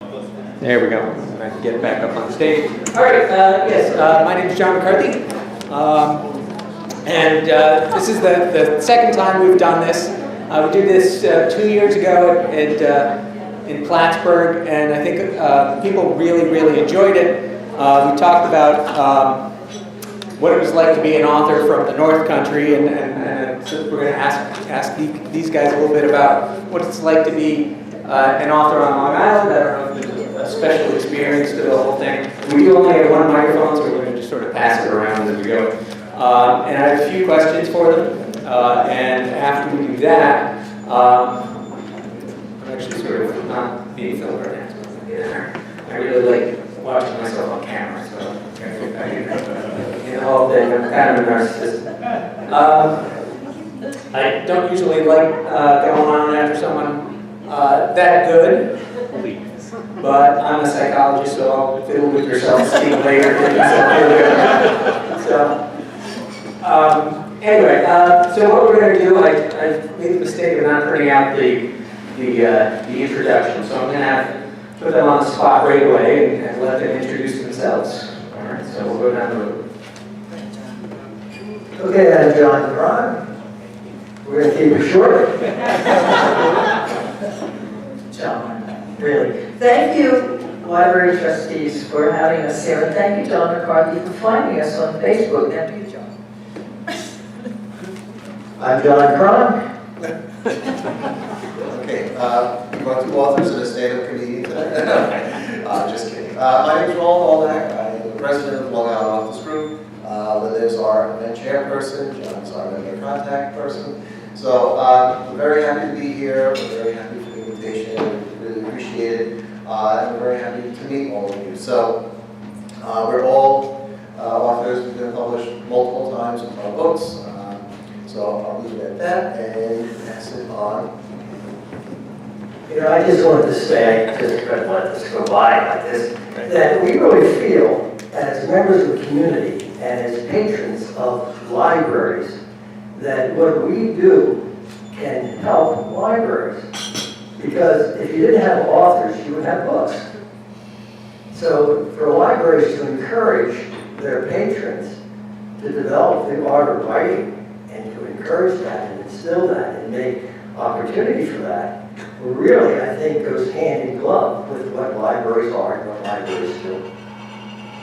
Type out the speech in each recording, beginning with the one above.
There we go. I can get back up on stage. All right. Yes, my name is John McCarthy, and this is the second time we've done this. We did this 2 years ago in Plattsburgh, and I think people really enjoyed it. We talked about what it was like to be an author from the North Country, and so we're going to ask these guys a little bit about what it's like to be an author on Long Island. I don't know if there's a special experience to the whole thing. We do only have one microphone, so we're going to just sort of pass it around as we go. And I have a few questions for them, and after we do that, I'm actually sort of not being filmed right now. I really like watching myself on camera, so all day I'm kind of a narcissist. I don't usually like going on after someone that good, but I'm a psychologist, so I'll fiddle with yourself, speak later. Anyway, so what we're going to do, I made the mistake of not printing out the introduction, so I'm going to put them on the spot right away and let them introduce themselves. All right, so we'll go down the road. Okay, I'm John Krahn. We're going to keep it short. John, really. Thank you, Library Trustees, for having us here. And thank you, John McCarthy, for finding us on Facebook. Thank you, John. I'm John Krahn. Okay, you want two authors and a stand-up comedian today? Just kidding. My name is Roland Allnach. I am the president of Long Island Office Group. Linda's our event chairperson. John's our member contact person. So we're very happy to be here. We're very happy for the invitation. We really appreciate it. And we're very happy to meet all of you. So we're all authors. We've been published multiple times in our books. So I'll leave it at that and pass it on. You know, I just wanted to say, I just couldn't let this go by like this, that we really feel, as members of the community and as patrons of libraries, that what we do can help libraries. Because if you didn't have authors, you would have books. So for libraries to encourage their patrons to develop the art of writing and to encourage that and instill that and make opportunity for that, really, I think, goes hand in glove with what libraries are and what libraries do.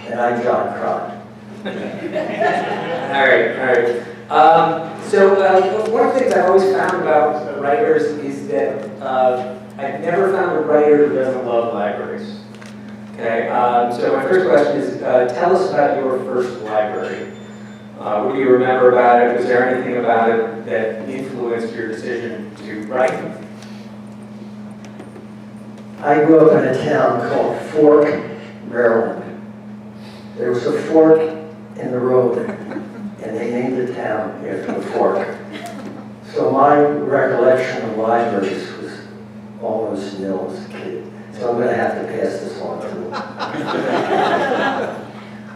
And I'm John Krahn. All right. So one of the things I've always found about writers is that I've never found a writer who doesn't love libraries. Okay, so my first question is, tell us about your first library. What do you remember about it? Was there anything about it that influenced your decision to write? I grew up in a town called Fork, Maryland. There was a fork in the road, and they named the town after the fork. So my recollection of libraries was almost nil as a kid. So I'm going to have to pass this on to them.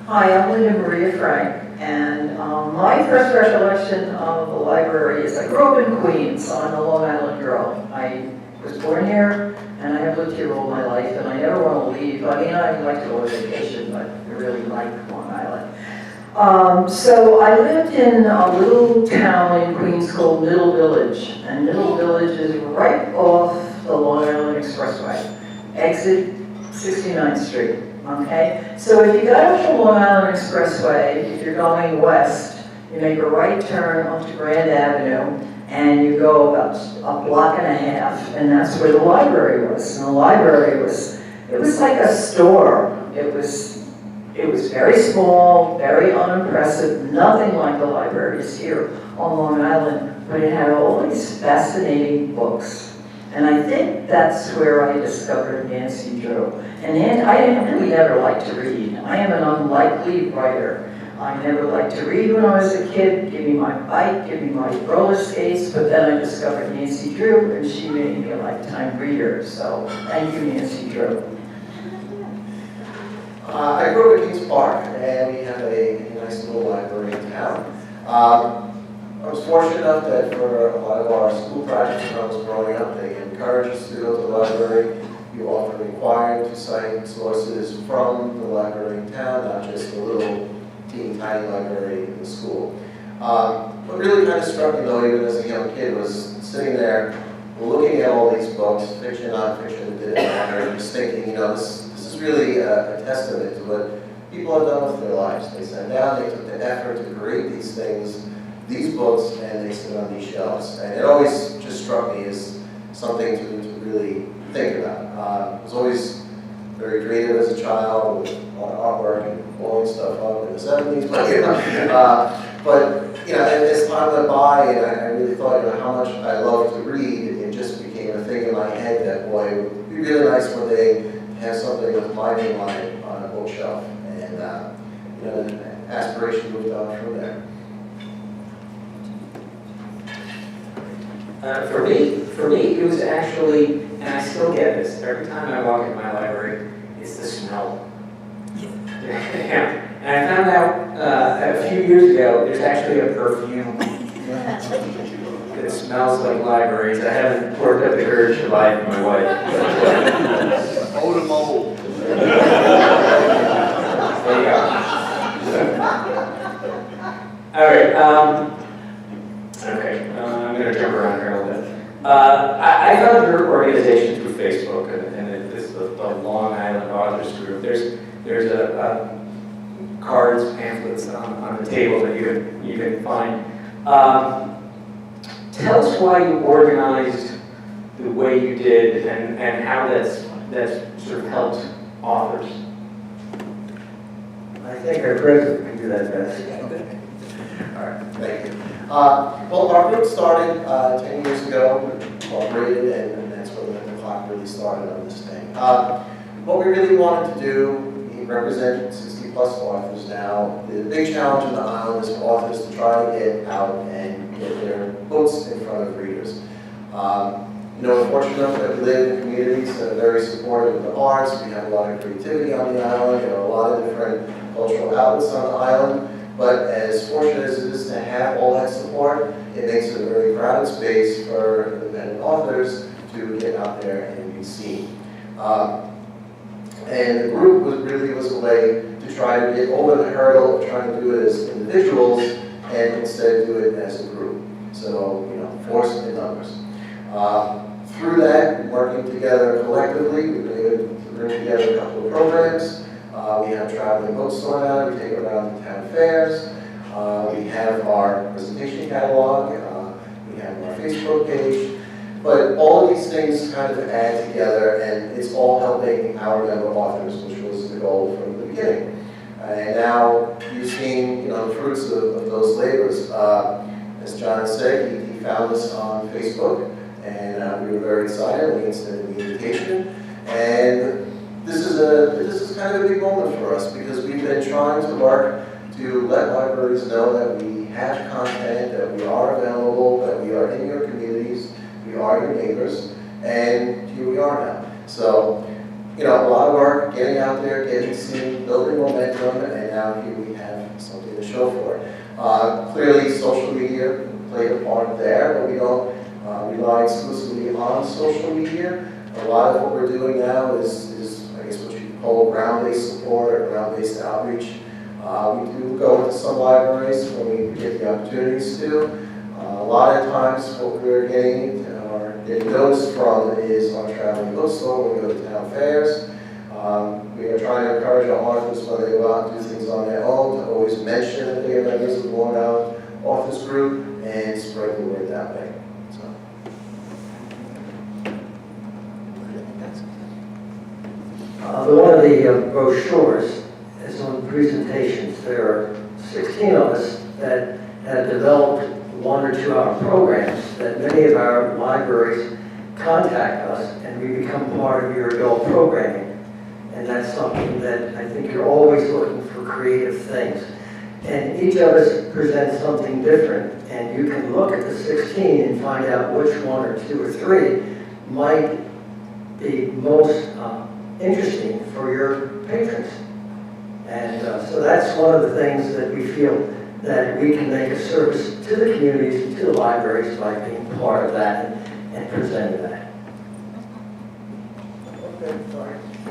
Hi, I'm Linda Maria Frank, and my first recollection of the library is I grew up in Queens, so I'm a Long Island girl. I was born here, and I have lived here all my life, and I never want to leave. I mean, I like to go on vacation, but I really like Long Island. So I lived in a little town in Queens called Middle Village, and Middle Village is right off the Long Island Expressway, exit 69th Street. Okay, so if you got off the Long Island Expressway, if you're going west, you make a right turn onto Grand Avenue, and you go about a block and a half, and that's where the library was. And the library was, it was like a store. It was very small, very unimpressive, nothing like the libraries here on Long Island, but it had all these fascinating books. And I think that's where I discovered Nancy Drew. And I really never liked to read. I am an unlikely writer. I never liked to read when I was a kid. Give me my bike, give me my roller skates, but then I discovered Nancy Drew, and she made me a lifetime reader. So thank you, Nancy Drew. I grew up in Kings Park, and we had a nice little library in town. I was fortunate enough that for a lot of our school projects when I was growing up, they encouraged us to go to the library. you often required to cite sources from the library in town, not just the little teeny tiny library in the school. What really kind of struck me though, even as a young kid, was sitting there looking at all these books, fiction, nonfiction, didn't matter, just thinking, you know, this is really a testament to what people have done with their lives. They sat down, they took the effort to create these things, these books, and they sit on these shelves. And it always just struck me as something to really think about. I was always very creative as a child with a lot of artwork and blowing stuff up in the 70s, but you know, as time went by, and I really thought, you know, how much I loved to read, it just became a thing in my head that, boy, it would be really nice one day to have something with my name on it on a bookshelf. And you know, the aspiration moved on from there. For me, it was actually, and I still get this, every time I walk in my library, it's the smell. Yeah. And I found out a few years ago, there's actually a perfume that smells like libraries. I haven't worked up the courage to buy it for my wife. Eau de mold. There you go. All right. Okay. I'm going to jump around here a little bit. I found your organization through Facebook, and this is the Long Island Authors Group. There's a cards, pamphlets on the table that you can find. Tell us why you organized the way you did, and how that's sort of helped authors. I think our president can do that best. All right, thank you. Well, our group started 10 years ago, incorporated, and that's when the clock really started on this thing. What we really wanted to do, we represent 60+ authors now. The big challenge in the island is for authors to try to get out and get their books in front of readers. You know, we're fortunate that we live in communities that are very supportive of the arts. We have a lot of creativity on the island. There are a lot of different cultural outlets on the island. But as fortunate as it is to have all that support, it makes it a very crowded space for independent authors to get out there and be seen. And the group was a way to try to get over the hurdle of trying to do it as individuals and instead do it as a group. So, you know, force in numbers. Through that, working together collectively, we've been able to bring together a couple of programs. We have a traveling bookstore now, we take it around to town fairs. We have our presentation catalog, we have our Facebook page. But all of these things kind of add together, and it's all helping our member authors, which was the goal from the beginning. And now you've seen, you know, the fruits of those labors. As John said, he found us on Facebook, and we were very excited. We extended the invitation, and this is kind of a big moment for us because we've been trying to work to let libraries know that we have content, that we are available, that we are in your communities, we are your neighbors, and here we are now. So, you know, a lot of work, getting out there, getting seen, building momentum, and now here we have something to show for it. Clearly, social media played a part there, but we don't rely exclusively on social media. A lot of what we're doing now is I guess what you call ground-based support or ground-based outreach. We do go into some libraries when we get the opportunities to. A lot of times what we're getting noticed from is our traveling bookstore when we go to town fairs. We are trying to encourage our authors when they go out and do things on their own to always mention that they are members of the Long Island Authors Group and spread the word that way. One of the brochures is on presentations. There are 16 of us that have developed 1 or 2 hour programs that many of our libraries contact us and we become part of your adult programming. And that's something that I think you're always looking for creative things. And each of us presents something different, and you can look at the 16 and find out which 1 or 2 or 3 might be most interesting for your patrons. And so that's one of the things that we feel that we can make a service to the communities and to the libraries by being part of that and presenting that.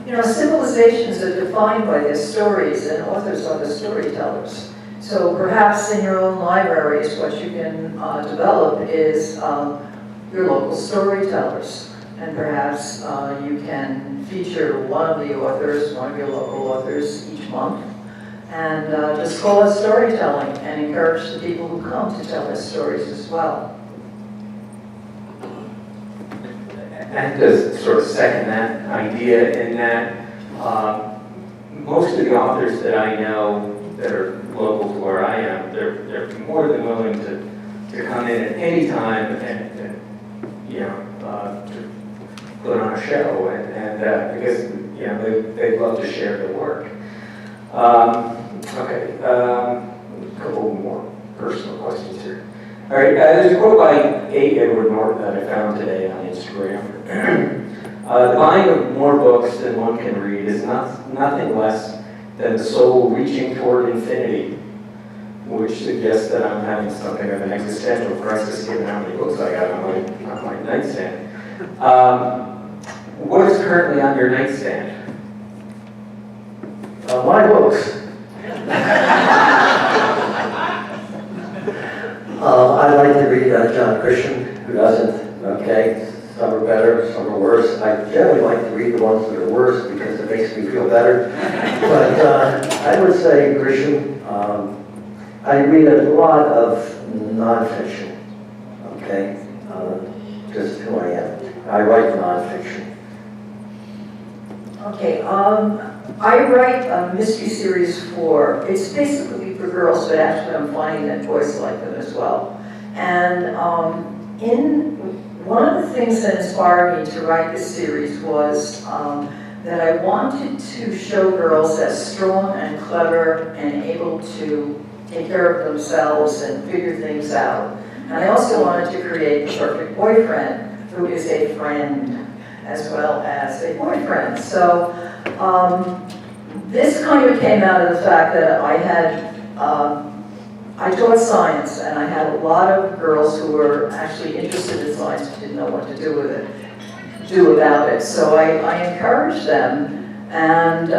You know, civilizations are defined by their stories, and authors are the storytellers. So perhaps in your own libraries, what you can develop is your local storytellers. And perhaps you can feature one of the authors, one of your local authors each month, and just call it storytelling and encourage the people who come to tell their stories as well. And to sort of second that idea in that most of the authors that I know that are local to where I am, they're more than willing to come in at any time and you know, to put on a show, and because you know they love to share their work. Okay, a couple more personal questions here. All right, there's a quote by A. Edward Norton that I found today on Instagram. The buying of more books than one can read is nothing less than the soul reaching toward infinity, which suggests that I'm having something of an existential crisis given how many books I got on my nightstand. What is currently on your nightstand? My books. I like to read John Krahn, who doesn't, okay? Some are better, some are worse. I generally like to read the ones that are worse because it makes me feel better. But I would say Grisham. I read a lot of nonfiction, okay? Just who I am. I write nonfiction. Okay, I write a mystery series it's basically for girls, but actually I'm finding that boys like them as well. And one of the things that inspired me to write this series was that I wanted to show girls as strong and clever and able to take care of themselves and figure things out. And I also wanted to create the perfect boyfriend who is a friend as well as a boyfriend. So this kind of came out of the fact that I taught science, and I had a lot of girls who were actually interested in science but didn't know what to do about it. So I encouraged them, and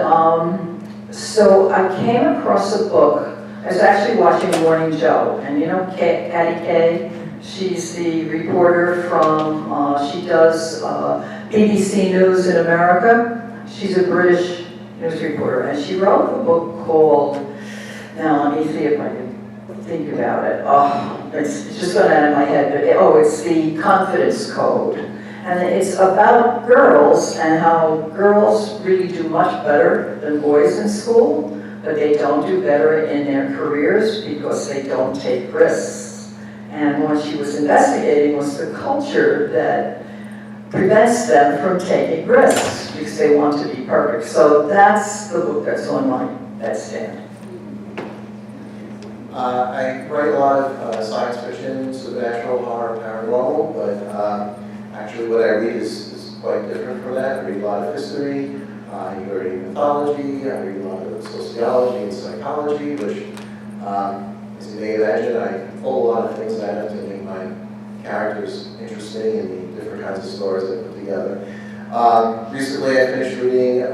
so I came across a book. I was actually watching Morning Joe, and you know Patty Kay? She's the reporter from, she does BBC News in America. She's a British news reporter, and she wrote a book called, now let me see if I can think about it. Oh, it's just gone out of my head, but it's the Confidence Code. And it's about girls and how girls really do much better than boys in school, but they don't do better in their careers because they don't take risks. And what she was investigating was the culture that prevents them from taking risks because they want to be perfect. So that's the book that's on my bedstand. I write a lot of science fiction, supernatural, horror, paranormal, but actually what I read is quite different from that. I read a lot of history, I read mythology, I read a lot of sociology and psychology, which, as you may imagine, I pull a lot of things out of to make my characters interesting and the different kinds of stories I put together. Recently I finished reading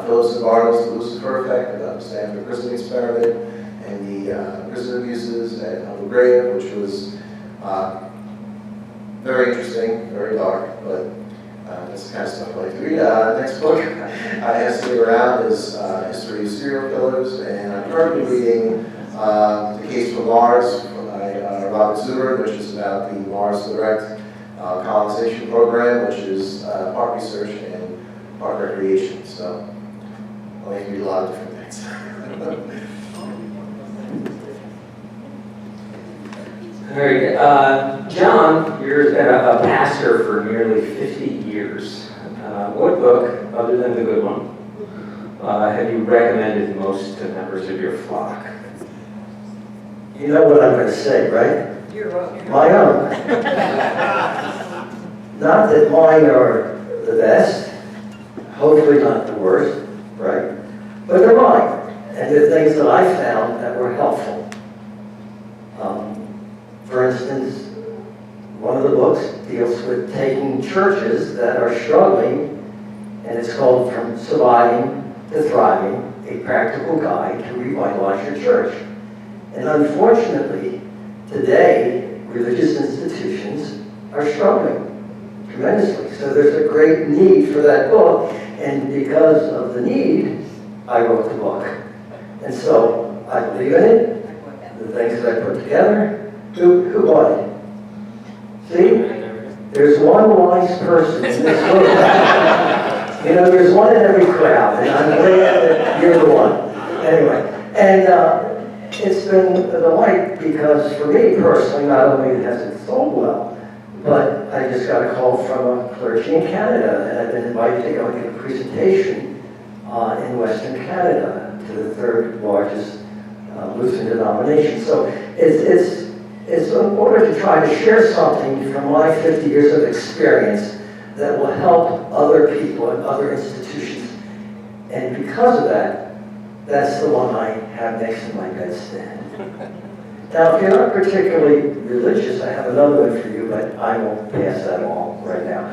Phillips and Bartle's The Lucifer Effect about the Stanford prison experiment and the prison abuses at Abu Ghraib, which was very interesting, very dark, but that's the kind of stuff I like to read. Next book I have sitting around is History of Serial Killers, and I'm currently reading The Case for Mars by Robert Zubrin, which is about the Mars Direct colonization program, which is part research and part recreation. So I like to read a lot of different things. All right, John, you're a pastor for nearly 50 years. What book, other than the good one, have you recommended most to members of your flock? You know what I'm going to say, right? You're right. My own. Not that mine are the best, hopefully not the worst, right? But they're mine, and they're things that I found that were helpful. For instance, one of the books deals with taking churches that are struggling and it's called From Surviving to Thriving, a Practical Guide to Revitalize Your Church. And unfortunately, today, religious institutions are struggling tremendously. So there's a great need for that book, and because of the need, I wrote the book. And so I believe in it, the things that I put together. Who bought it? See? There's one wise person in this room. You know, there's one in every crowd, and I'm glad that you're the one. Anyway, and it's been a delight because for me personally, not only has it sold well, but I just got a call from a clergy in Canada, and I've been invited to go and give a presentation in Western Canada to the third largest Lutheran denomination. So it's in order to try to share something from my 50 years of experience that will help other people and other institutions. And because of that, that's the one I have next to my bedstand. Now, if you're not particularly religious, I have another one for you, but I won't pass that along right now.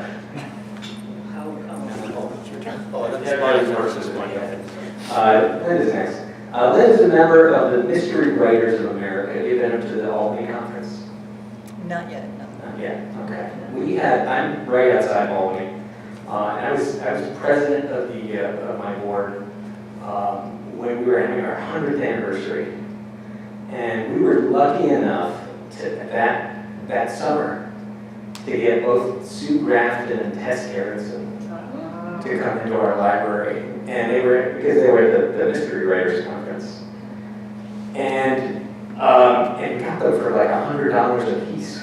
Linda's next. Linda's a member of the Mystery Writers of America. Have you been up to the Albany conference? Not yet, no. Not yet, okay. I'm right outside Albany. And I was president of my board when we were having our 100th anniversary. And we were lucky enough to, that summer, to get both Sue Grafton and Tess Garrison to come into our library. And because they were at the Mystery Writers Conference. And we got them for like $100 a piece.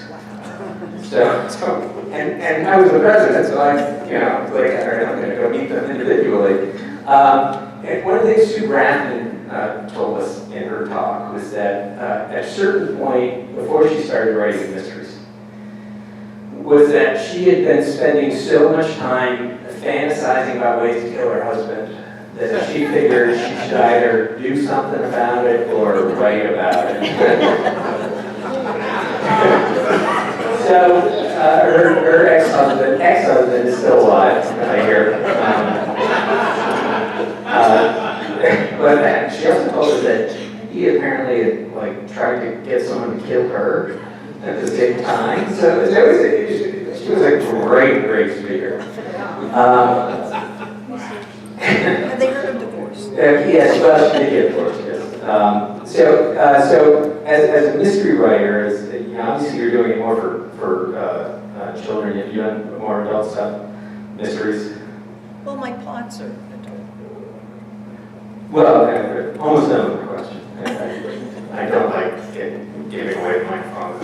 And I was the president, so I was like, all right, I'm going to go meet them individually. And one of the things Sue Grafton told us in her talk was that at a certain point, before she started writing mysteries, was that she had been spending so much time fantasizing about ways to kill her husband that she figured she should either do something about it or write about it. So her ex-husband is still alive, I hear. But she also told us that he apparently tried to get someone to kill her at the same time. So she was a great speaker. Have they heard of divorce? Yes, well, she did get divorced, yes. So as a mystery writer, obviously you're doing it more for children. Have you done more adult stuff, mysteries? Well, my plots are adult. Well, almost none of the question. I don't like giving away my phone.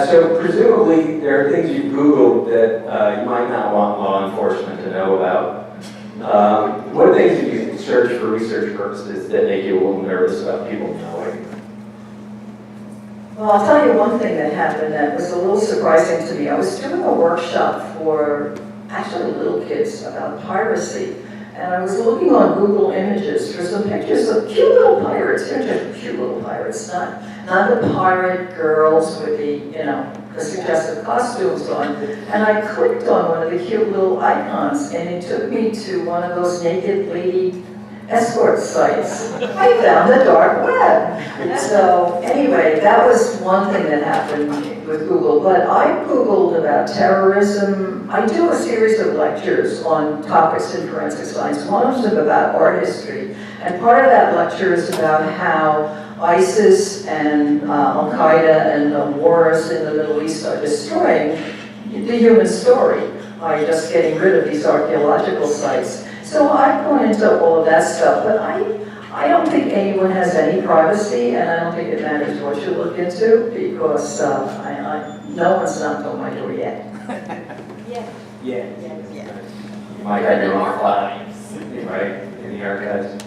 So presumably there are things you Googled that you might not want law enforcement to know about. What things did you search for research purposes that make you a little nervous about people knowing? Well, I'll tell you one thing that happened that was a little surprising to me. I was doing a workshop for actually little kids about piracy. And I was looking on Google Images for some pictures of cute little pirates. They're just cute little pirates, not the pirate girls with the suggestive costumes on. And I clicked on one of the cute little icons, and it took me to one of those naked lady escort sites. I found the dark web. So anyway, that was one thing that happened with Google. But I Googled about terrorism. I do a series of lectures on topics in forensic science. One of them about art history. And part of that lecture is about how ISIS and Al-Qaeda and the wars in the Middle East are destroying the human story by just getting rid of these archaeological sites. So I've gone into all of that stuff, but I don't think anyone has any privacy, and I don't think it matters what you look into, because no one's knocked on my door yet. Yeah. You might have your own file, right, in the archives.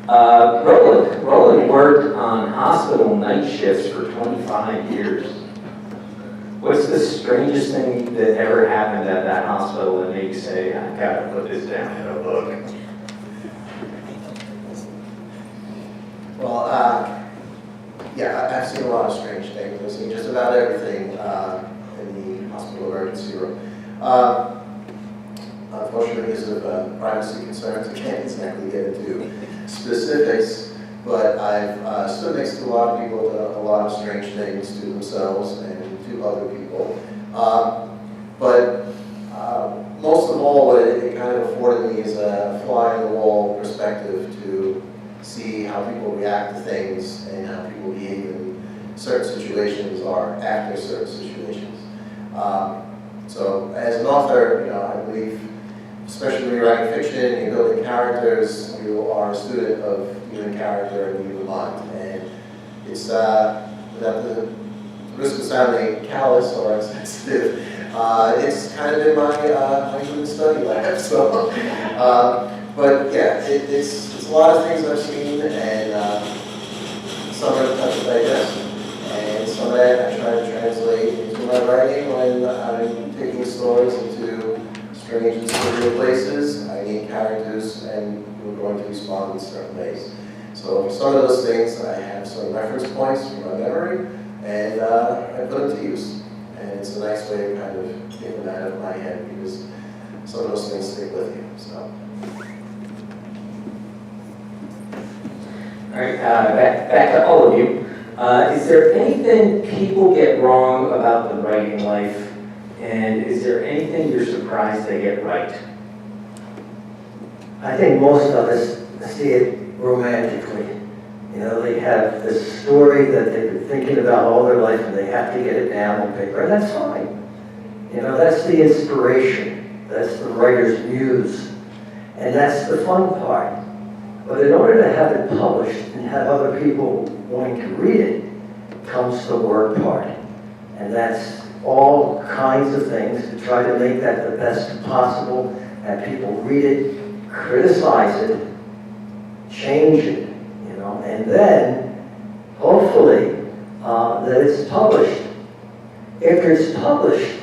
Roland worked on hospital night shifts for 25 years. What's the strangest thing that ever happened at that hospital that made you say, I gotta put this down in a book? Well, I've seen a lot of strange things. I've seen just about everything in the hospital emergency room. unfortunately, because of privacy concerns, I can't exactly get into specifics, but I've stood next to a lot of people who have done a lot of strange things to themselves and to other people. But most of all, what it kind of afforded me is a fly-on-the-wall perspective to see how people react to things and how people behave in certain situations or after certain situations. So as an author, I believe, especially when you're writing fiction, you're building characters, you are a student of human character and human mind. And it's, without the risk of sounding callous or insensitive, it's kind of been my human study lab. So, but yeah, it's a lot of things I've seen, and some are tough to digest. And some of that I try to translate into my writing when I'm taking stories into strange and surreal places. I need characters and who are going to respond in certain ways. So for some of those things, I have some reference points from my memory, and I put them to use. And it's a nice way of kind of getting them out of my head, because some of those things stick with you. So. All right, back to all of you. Is there anything people get wrong about the writing life, and is there anything you're surprised they get right? I think most of us see it romantically. They have this story that they've been thinking about all their life, and they have to get it down on paper, and that's fine. That's the inspiration. That's the writer's muse. And that's the fun part. But in order to have it published and have other people wanting to read it, comes the work part. And that's all kinds of things to try to make that the best possible, have people read it, criticize it, change it, and then, hopefully, that it's published. After it's published,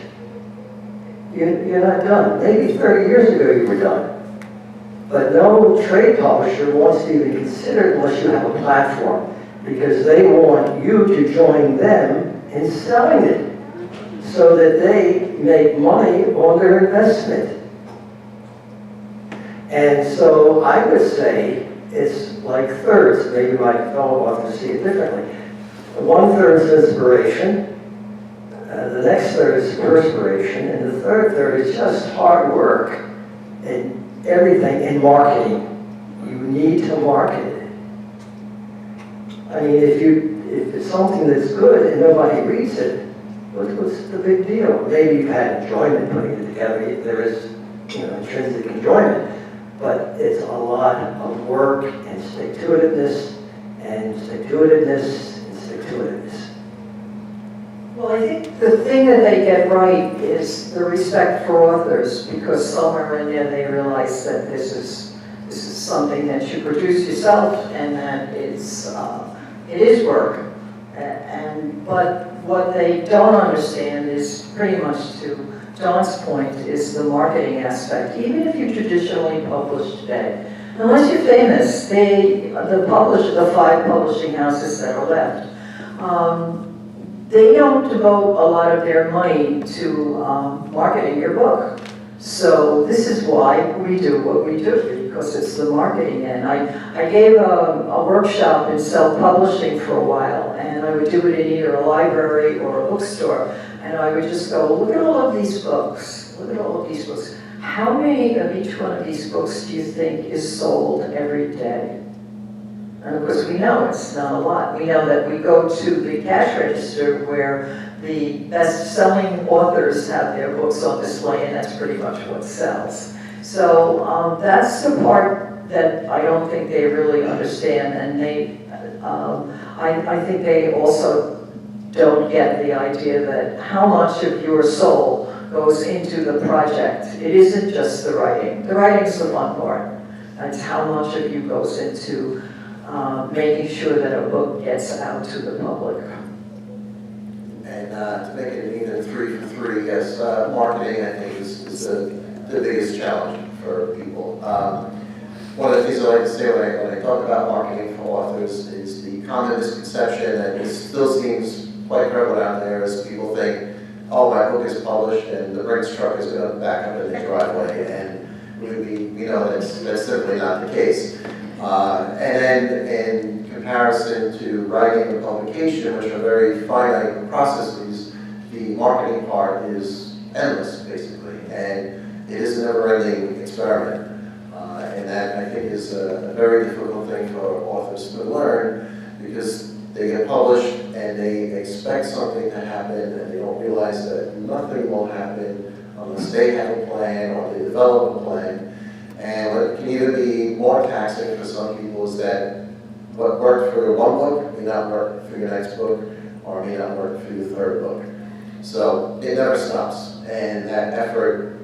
you're not done. Maybe 30 years ago you were done. But no trade publisher wants to even consider it unless you have a platform, because they want you to join them in selling it so that they make money on their investment. And so I would say it's like thirds. Maybe my fellow authors see it differently. 1/3 is inspiration, the next third is perspiration, and the third is just hard work and everything in marketing. You need to market it. I mean, if it's something that's good and nobody reads it, what's the big deal? Maybe you've had enjoyment putting it together. There is, intrinsic enjoyment, but it's a lot of work and stick-to-itiveness and stick-to-itiveness and stick-to-itiveness. Well, I think the thing that they get right is the respect for authors, because somewhere in there they realize that this is something that you produce yourself, and that it is work. But what they don't understand is, pretty much to John's point, is the marketing aspect. Even if you traditionally publish today, unless you're famous, the 5 publishing houses that are left, they don't devote a lot of their money to marketing your book. So this is why we do what we do, because it's the marketing end. I gave a workshop in self-publishing for a while, and I would do it in either a library or a bookstore, and I would just go, look at all of these books, look at all of these books. How many of each one of these books do you think is sold every day? And of course we know it's not a lot. We know that we go to the cash register where the best-selling authors have their books on display, and that's pretty much what sells. So that's the part that I don't think they really understand, and I think they also don't get the idea that how much of your soul goes into the project. It isn't just the writing. The writing's the fun part. It's how much of you goes into making sure that a book gets out to the public. And to make it even 3 for 3, yes, marketing, I think, is the biggest challenge for people. One of the things I like to say when I talk about marketing for authors is the common misconception, and it still seems quite prevalent out there, is people think, oh, my book is published and the Brinks truck is going to back up in the driveway, and know that's simply not the case. And then in comparison to writing and publication, which are very finite processes, the marketing part is endless, basically, and it is a never-ending experiment. And that, I think, is a very difficult thing for authors to learn, because they get published and they expect something to happen, and they don't realize that nothing will happen unless they have a plan or they develop a plan. And what can even be more taxing for some people is that what worked for one book may not work for your next book, or may not work for your third book. So it never stops, and that effort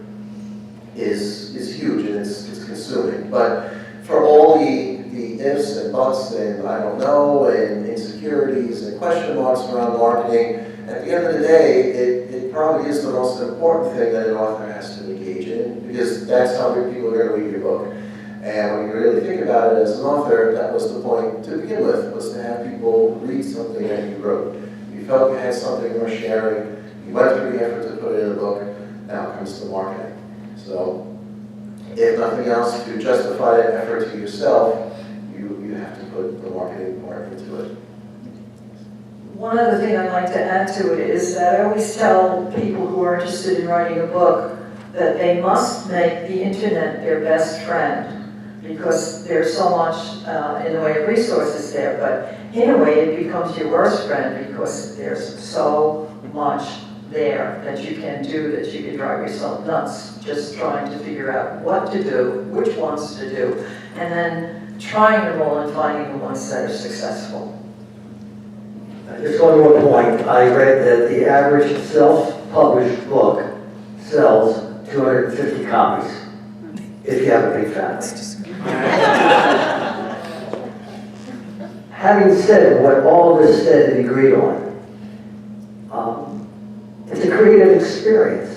is huge, and it's consuming. But for all the ifs and buts and I don't know and insecurities and question marks around marketing, at the end of the day, it probably is the most important thing that an author has to engage in, because that's how people are going to read your book. And when you really think about it as an author, that was the point to begin with, was to have people read something that you wrote. You felt you had something worth sharing, you went through the effort to put it in a book, now comes the marketing. So, if nothing else, to justify that effort to yourself, you have to put the marketing part into it. One other thing I'd like to add to it is that I always tell people who are interested in writing a book that they must make the internet their best friend, because there's so much in the way of resources there, but in a way it becomes your worst friend, because there's so much there that you can do that you can drive yourself nuts just trying to figure out what to do, which ones to do, and then trying them all and finding the ones that are successful. Just one more point. I read that the average self-published book sells 250 copies if you have a big family. Having said what all of this said and agreed on, it's a creative experience.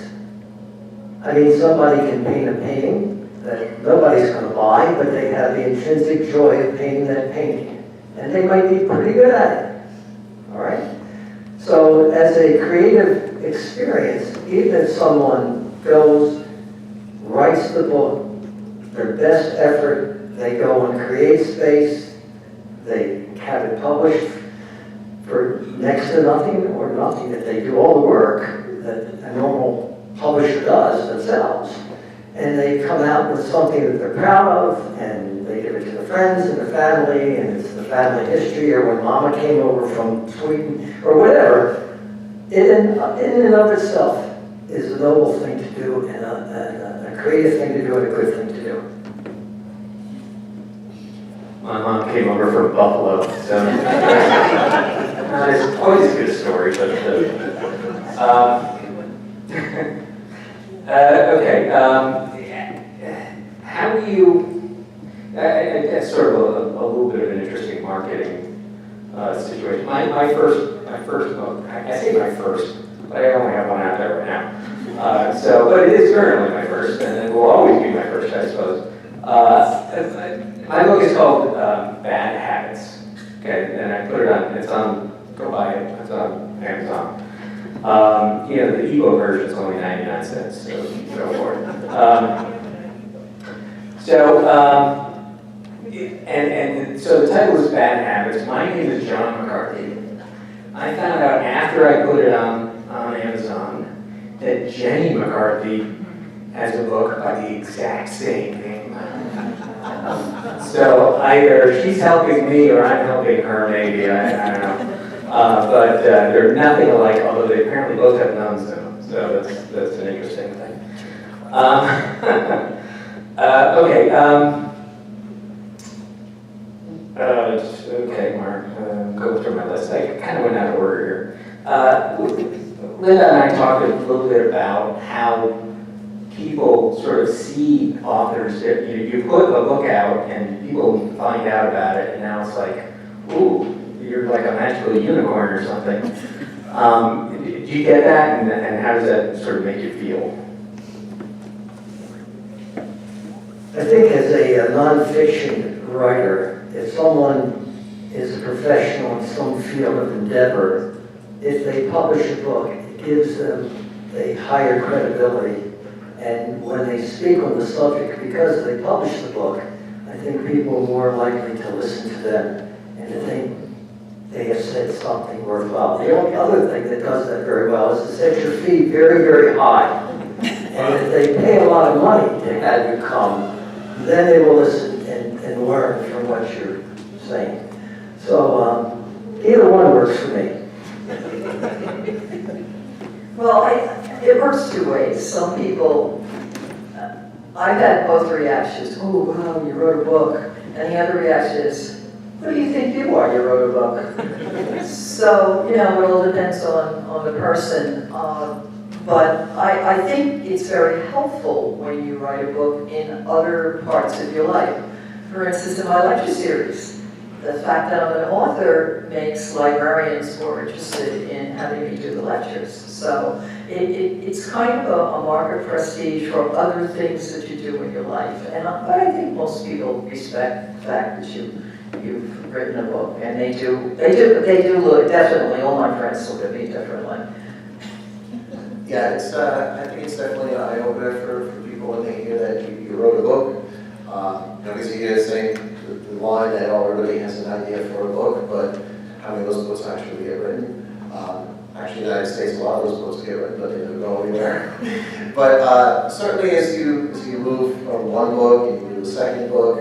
I mean, somebody can paint a painting that nobody's going to buy, but they have the intrinsic joy of painting that painting. And they might be pretty good at it. All right? So as a creative experience, even if someone goes, writes the book, their best effort, they go and create space, they have it published for next to nothing or nothing, that they do all the work that a normal publisher does themselves, and they come out with something that they're proud of, and they give it to their friends and their family, and it's the family history, or when mama came over from Sweden, or whatever. In and of itself is a noble thing to do, and a creative thing to do, and a good thing to do. My mom came over from Buffalo, so it's always a good story, but okay. How do you? That's sort of a little bit of an interesting marketing situation. My first book. I say my first, but I only have one out there right now. But it is currently my first, and it will always be my first, I suppose. My book is called Bad Habits. Okay, and I put it on. It's on. Go buy it. It's on Amazon. The ebook version is only 99 cents, so go for it. So the title is Bad Habits. My name is John McCarthy. I found out after I put it on Amazon that Jenny McCarthy has a book by the exact same name. So either she's helping me or I'm helping her, maybe, I don't know. But they're nothing alike, although they apparently both have nuns in them, so that's an interesting thing. Okay. Okay, Mark, go through my list. I kind of went out of order here. Linda and I talked a little bit about how people sort of see authors. You put a book out and people find out about it, and now it's like, ooh, you're like a magical unicorn or something. Do you get that, and how does that sort of make you feel? I think as a non-fiction writer, if someone is a professional in some field of endeavor, if they publish a book, it gives them a higher credibility And when they speak on the subject, because they publish the book, I think people are more likely to listen to them and to think they have said something worthwhile. The only other thing that does that very well is to set your fee very, very high. And if they pay a lot of money to have you come, then they will listen and learn from what you're saying. So either one works for me. Well, it works two ways. Some people, I've had both reactions. Oh, wow, you wrote a book. And the other reaction is, what do you think you are? You wrote a book. So, it all depends on the person. But I think it's very helpful when you write a book in other parts of your life. For instance, in my lecture series, the fact that I'm an author makes librarians more interested in having me do the lectures. So it's kind of a mark of prestige for other things that you do in your life. But I think most people respect the fact that you've written a book, and they do look, definitely, all my friends look at me differently. Yeah, I think it's definitely an eye-opener for people when they hear that you wrote a book. Because you hear saying the line that everybody has an idea for a book, but how many of those books actually get written? Actually, in the United States, a lot of those books get written, but they never go anywhere. But certainly, as you move from one book and you do the second book,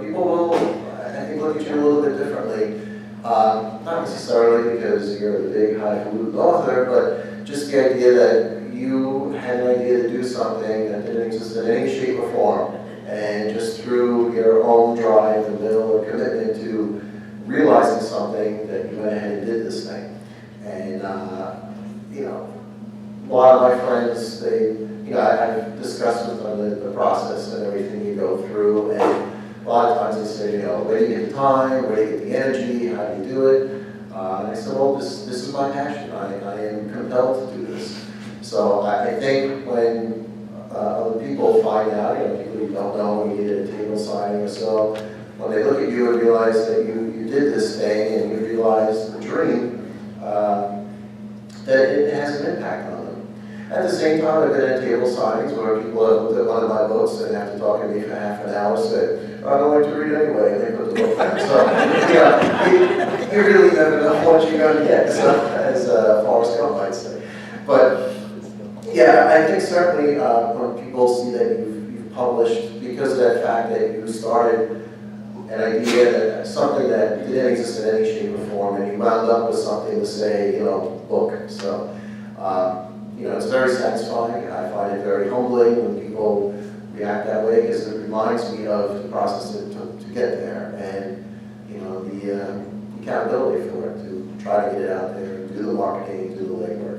people will, I think, look at you a little bit differently. Not necessarily because you're the big highfalutin author, but just the idea that you had an idea to do something that didn't exist in any shape or form, and just through your own drive and will or commitment to realizing something, that you went ahead and did this thing. And a lot of my friends, I've discussed with them the process and everything you go through, and a lot of times they say, where do you get the time, where do you get the energy, how do you do it? And I said, well, this is my passion. I am compelled to do this. So I think when other people find out, people you don't know when you did a table signing or so, when they look at you and realize that you did this thing and you realize the dream, that it has an impact on them. At the same time, I've been at table signings where people have looked at one of my books and after talking to me for half an hour said, I don't like to read anyway, and they put the book down. So, you really never know what you're going to get, as Forrest Gump might say. But, yeah, I think certainly when people see that you've published, because of that fact that you started an idea, that something that didn't exist in any shape or form, and you wound up with something to say, book. So, it's very satisfying. I find it very humbling when people react that way, because it reminds me of the process it took to get there, and the accountability for it, to try to get it out there, do the marketing, do the legwork.